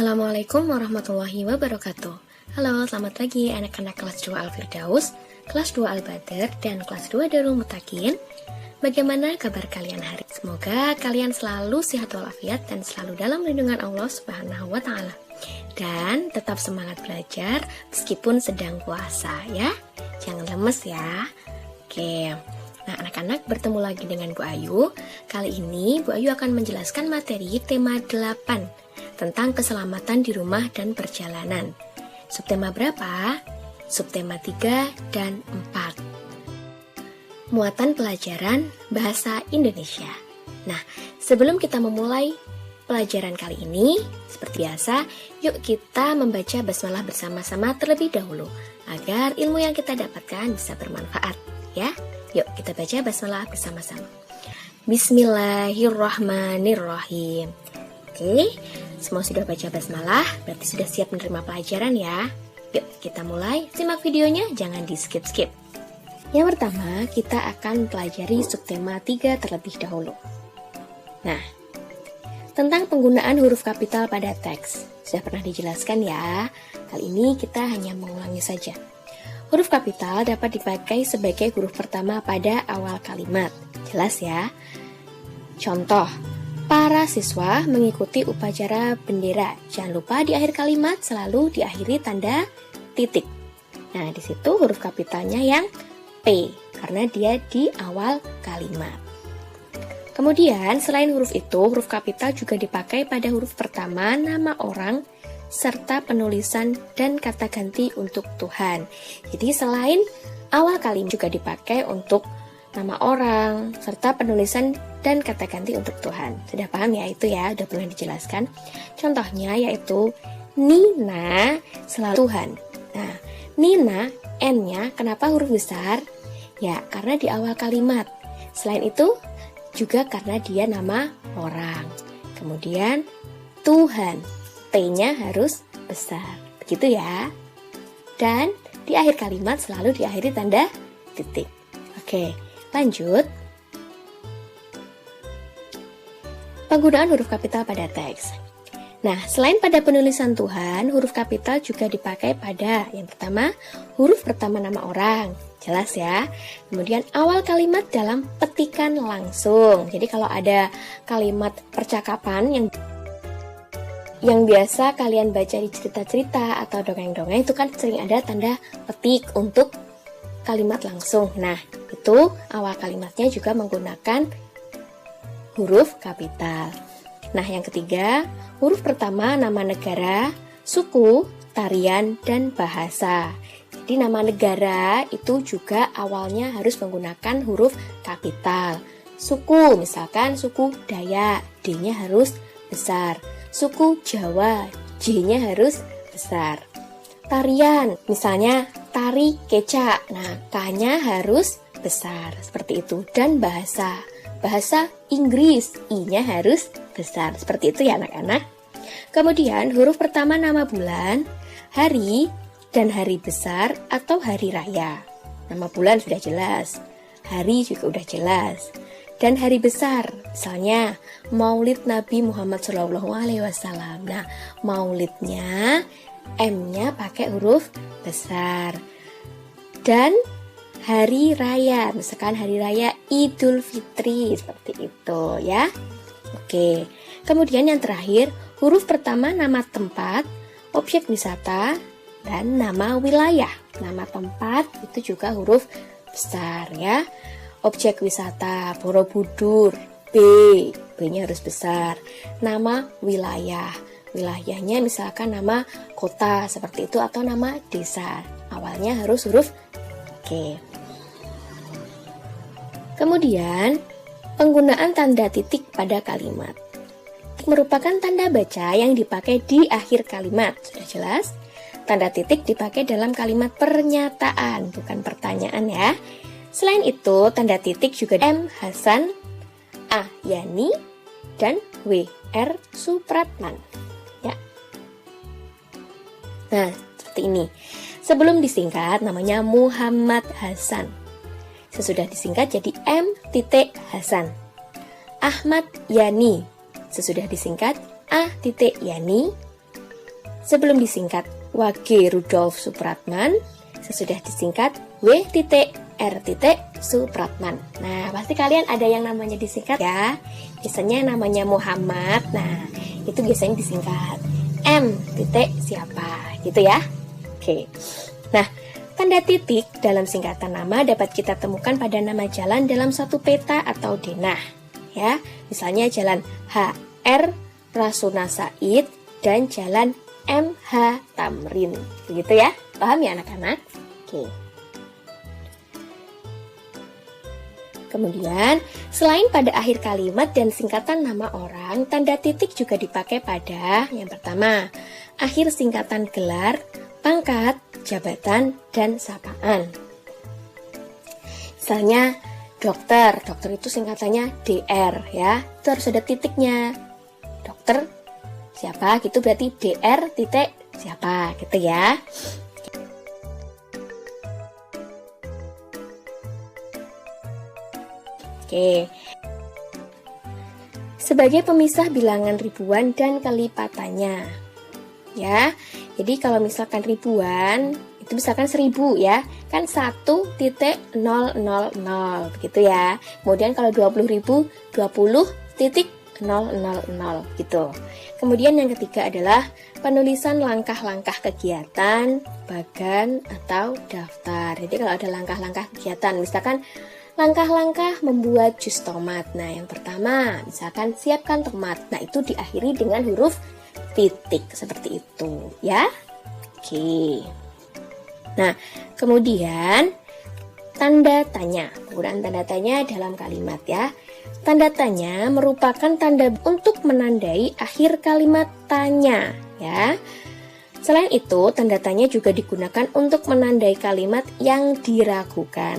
Assalamualaikum warahmatullahi wabarakatuh. Halo, selamat pagi anak-anak kelas 2 Al-Firdaus, kelas 2 Al-Badr, dan kelas 2 Darul Muttaqin. Bagaimana kabar kalian hari? Semoga kalian selalu sehat walafiat dan selalu dalam lindungan Allah Subhanahu wa Ta'ala. Dan tetap semangat belajar meskipun sedang puasa ya. Jangan lemes ya. Oke. Nah, anak-anak, bertemu lagi dengan Bu Ayu. Kali ini Bu Ayu akan menjelaskan materi tema 8 tentang keselamatan di rumah dan perjalanan. Subtema berapa? Subtema 3 dan 4. Muatan pelajaran Bahasa Indonesia. Nah, sebelum kita memulai pelajaran kali ini, seperti biasa, yuk kita membaca basmalah bersama-sama terlebih dahulu, agar ilmu yang kita dapatkan bisa bermanfaat, ya. Yuk kita baca basmalah bersama-sama. Bismillahirrahmanirrahim. Oke, semua sudah baca basmalah, berarti sudah siap menerima pelajaran ya. Yuk kita mulai, simak videonya, jangan di skip-skip. Yang pertama, kita akan pelajari subtema 3 terlebih dahulu. Nah, tentang penggunaan huruf kapital pada teks, sudah pernah dijelaskan ya. Kali ini kita hanya mengulangi saja. Huruf kapital dapat dipakai sebagai huruf pertama pada awal kalimat. Jelas ya? Contoh, para siswa mengikuti upacara bendera. Jangan lupa di akhir kalimat selalu diakhiri tanda titik. Nah, di situ huruf kapitalnya yang P, karena dia di awal kalimat. Kemudian, selain huruf itu, huruf kapital juga dipakai pada huruf pertama nama orang, serta penulisan dan kata ganti untuk Tuhan. Jadi selain awal kalimat juga dipakai untuk nama orang, serta penulisan dan kata ganti untuk Tuhan. Sudah paham ya itu ya, udah pernah dijelaskan. Contohnya yaitu Nina selalu Tuhan. Nah, Nina, N-nya kenapa huruf besar? Ya, karena di awal kalimat. Selain itu, juga karena dia nama orang. Kemudian, Tuhan, T-nya harus besar. Begitu ya. Dan di akhir kalimat selalu diakhiri tanda titik. Oke, lanjut. Penggunaan huruf kapital pada teks. Nah, selain pada penulisan Tuhan, huruf kapital juga dipakai pada yang pertama, huruf pertama nama orang. Jelas ya. Kemudian awal kalimat dalam petikan langsung. Jadi kalau ada kalimat percakapan yang biasa kalian baca di cerita-cerita atau dongeng-dongeng, itu kan sering ada tanda petik untuk kalimat langsung. Nah, itu awal kalimatnya juga menggunakan huruf kapital. Nah, yang ketiga, huruf pertama nama negara, suku, tarian, dan bahasa. Jadi nama negara itu juga awalnya harus menggunakan huruf kapital. Suku, misalkan suku Dayak, D-nya harus besar. Suku Jawa, J-nya harus besar. Tarian, misalnya tari kecak, nah K-nya harus besar, seperti itu. Dan bahasa Inggris, I-nya harus besar, seperti itu ya anak-anak. Kemudian huruf pertama nama bulan, hari, dan hari besar atau hari raya. Nama bulan sudah jelas, hari juga udah jelas. Dan hari besar, misalnya Maulid Nabi Muhammad SAW. Nah, maulidnya M-nya pakai huruf besar. Dan hari raya, misalkan hari raya Idul Fitri, seperti itu ya. Oke, kemudian yang terakhir, huruf pertama nama tempat, objek wisata, dan nama wilayah. Nama tempat itu juga huruf besar ya. Objek wisata Borobudur, B-nya harus besar. Nama wilayah, wilayahnya misalkan nama kota seperti itu atau nama desa. Awalnya harus huruf K. Kemudian, penggunaan tanda titik pada kalimat. Titik merupakan tanda baca yang dipakai di akhir kalimat. Sudah jelas? Tanda titik dipakai dalam kalimat pernyataan, bukan pertanyaan ya. Selain itu, tanda titik juga M. Hasan, A. Yani, dan W. R. Supratman. Ya. Nah, seperti ini. Sebelum disingkat, namanya Muhammad Hasan. Sesudah disingkat jadi M. Hasan. Ahmad Yani. Sesudah disingkat A. Yani. sebelum disingkat W.G. Rudolf Supratman, sesudah disingkat W.R. Supratman. Nah, pasti kalian ada yang namanya disingkat ya. Biasanya namanya Muhammad. Nah, itu biasanya disingkat M. siapa, gitu ya. Oke. Nah, tanda titik dalam singkatan nama dapat kita temukan pada nama jalan dalam satu peta atau denah. Ya, misalnya jalan HR Rasuna Said dan jalan MH Tamrin. Begitu ya. Paham ya anak-anak? Oke. Kemudian, selain pada akhir kalimat dan singkatan nama orang, tanda titik juga dipakai pada yang pertama, akhir singkatan gelar, pangkat, jabatan, dan sapaan. Misalnya, dokter itu singkatannya DR ya, itu harus ada titiknya. Dokter siapa, gitu berarti DR siapa, gitu ya. Oke. Sebagai pemisah bilangan ribuan dan kelipatannya. Ya. Jadi kalau misalkan ribuan, itu misalkan 1000 ya. Kan 1.000 begitu ya. Kemudian kalau 20.000, 20.000 gitu. Kemudian yang ketiga adalah penulisan langkah-langkah kegiatan, bagan, atau daftar. Jadi kalau ada langkah-langkah kegiatan, misalkan langkah-langkah membuat jus tomat. Nah, yang pertama, misalkan siapkan tomat. Nah, itu diakhiri dengan huruf titik seperti itu, ya. Oke. Nah, kemudian tanda tanya. Penggunaan tanda tanya dalam kalimat ya. Tanda tanya merupakan tanda untuk menandai akhir kalimat tanya, ya. Selain itu, tanda tanya juga digunakan untuk menandai kalimat yang diragukan.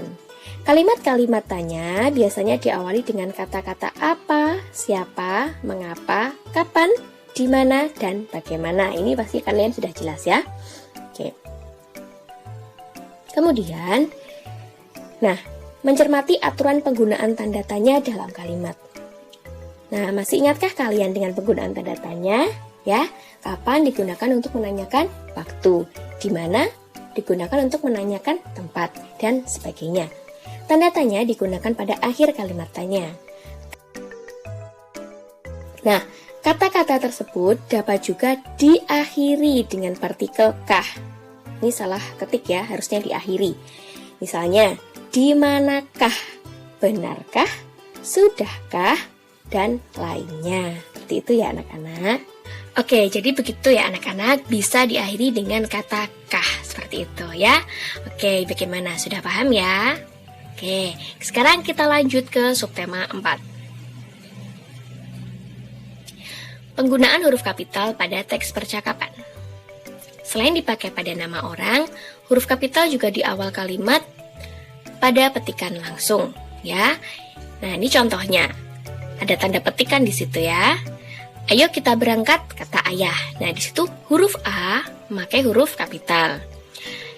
Kalimat-kalimat tanya biasanya diawali dengan kata-kata apa, siapa, mengapa, kapan, di mana, dan bagaimana. Ini pasti kalian sudah jelas ya. Oke. Kemudian, mencermati aturan penggunaan tanda tanya dalam kalimat. Nah, masih ingatkah kalian dengan penggunaan tanda tanya? Ya, kapan digunakan untuk menanyakan waktu, di mana digunakan untuk menanyakan tempat, dan sebagainya. Tanda tanya digunakan pada akhir kalimat tanya. Nah, kata-kata tersebut dapat juga diakhiri dengan partikel kah. Ini salah ketik ya, harusnya diakhiri. Misalnya, di manakah, benarkah, sudahkah, dan lainnya. Seperti itu ya anak-anak. Oke, jadi begitu ya anak-anak, bisa diakhiri dengan kata kah, seperti itu ya. Oke, bagaimana? Sudah paham ya? Oke, sekarang kita lanjut ke subtema 4. Penggunaan huruf kapital pada teks percakapan. Selain dipakai pada nama orang, huruf kapital juga di awal kalimat pada petikan langsung, ya. Nah, ini contohnya. Ada tanda petikan di situ ya. Ayo kita berangkat, kata ayah. Nah, di situ huruf A memakai huruf kapital.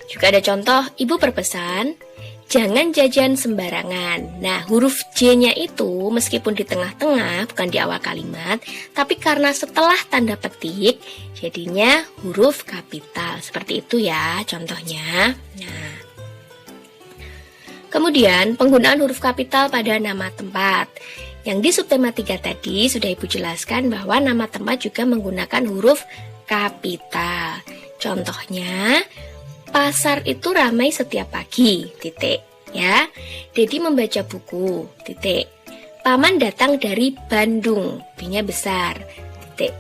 Juga ada contoh, ibu berpesan, jangan jajan sembarangan. Nah, huruf J-nya itu meskipun di tengah-tengah, bukan di awal kalimat, tapi karena setelah tanda petik, jadinya huruf kapital. Seperti itu ya contohnya. Nah, kemudian penggunaan huruf kapital pada nama tempat. Yang di subtema 3 tadi sudah Ibu jelaskan bahwa nama tempat juga menggunakan huruf kapital. Contohnya, pasar itu ramai setiap pagi, titik. Ya, Dedi membaca buku, titik. Paman datang dari Bandung, B-nya besar, titik.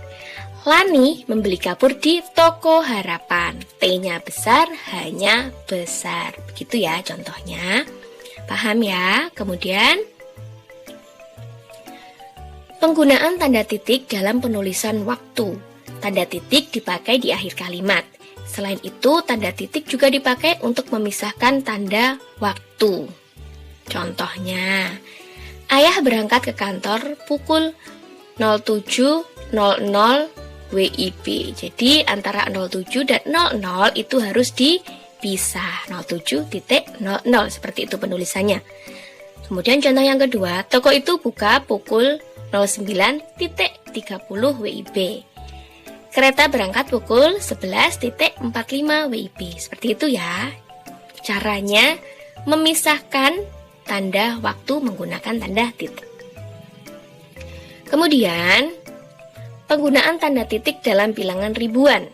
Lani membeli kapur di Toko Harapan, T-nya besar, H-nya besar. Begitu ya contohnya. Paham ya? Kemudian, penggunaan tanda titik dalam penulisan waktu. Tanda titik dipakai di akhir kalimat. Selain itu, tanda titik juga dipakai untuk memisahkan tanda waktu. Contohnya, ayah berangkat ke kantor pukul 07.00 WIB. Jadi, antara 07 dan 00 itu harus dipisah. 07.00, seperti itu penulisannya. Kemudian contoh yang kedua, toko itu buka pukul 09.30 WIB. Kereta berangkat pukul 11.45 WIB. Seperti itu ya. Caranya memisahkan tanda waktu menggunakan tanda titik. Kemudian, penggunaan tanda titik dalam bilangan ribuan.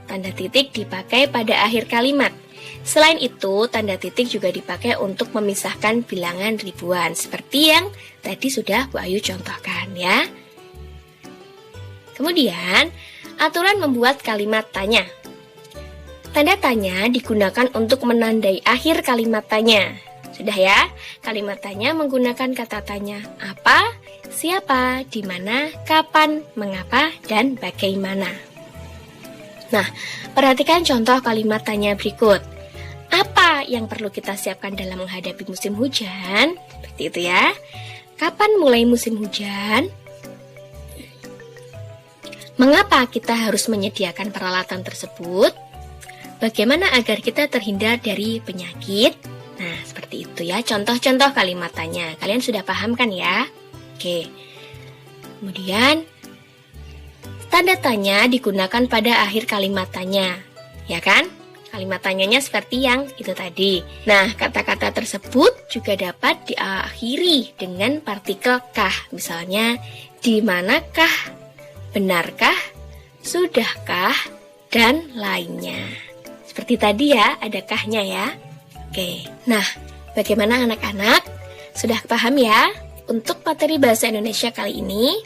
Tanda titik dipakai pada akhir kalimat. Selain itu, tanda titik juga dipakai untuk memisahkan bilangan ribuan, seperti yang tadi sudah Bu Ayu contohkan ya. Kemudian, aturan membuat kalimat tanya. Tanda tanya digunakan untuk menandai akhir kalimat tanya. Sudah ya, kalimat tanya menggunakan kata tanya apa, siapa, di mana, kapan, mengapa, dan bagaimana. Nah, perhatikan contoh kalimat tanya berikut. Apa yang perlu kita siapkan dalam menghadapi musim hujan? Seperti itu ya. Kapan mulai musim hujan? Mengapa kita harus menyediakan peralatan tersebut? Bagaimana agar kita terhindar dari penyakit? Nah, seperti itu ya, contoh-contoh kalimat tanya. Kalian sudah paham kan ya? Oke. Kemudian, tanda tanya digunakan pada akhir kalimat tanya. Ya kan? Kalimat tanyanya seperti yang itu tadi. Nah, kata-kata tersebut juga dapat diakhiri dengan partikel kah. Misalnya, di manakah, benarkah, sudahkah, dan lainnya. Seperti tadi ya, ada kahnya ya. Oke, nah bagaimana anak-anak? Sudah paham ya? Untuk materi bahasa Indonesia kali ini,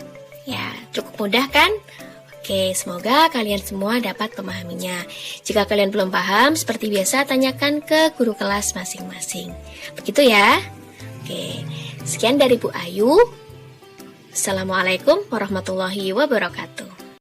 ya cukup mudah kan? Oke, semoga kalian semua dapat memahaminya. Jika kalian belum paham, seperti biasa tanyakan ke guru kelas masing-masing. Begitu ya? Oke, sekian dari Bu Ayu. Assalamualaikum warahmatullahi wabarakatuh.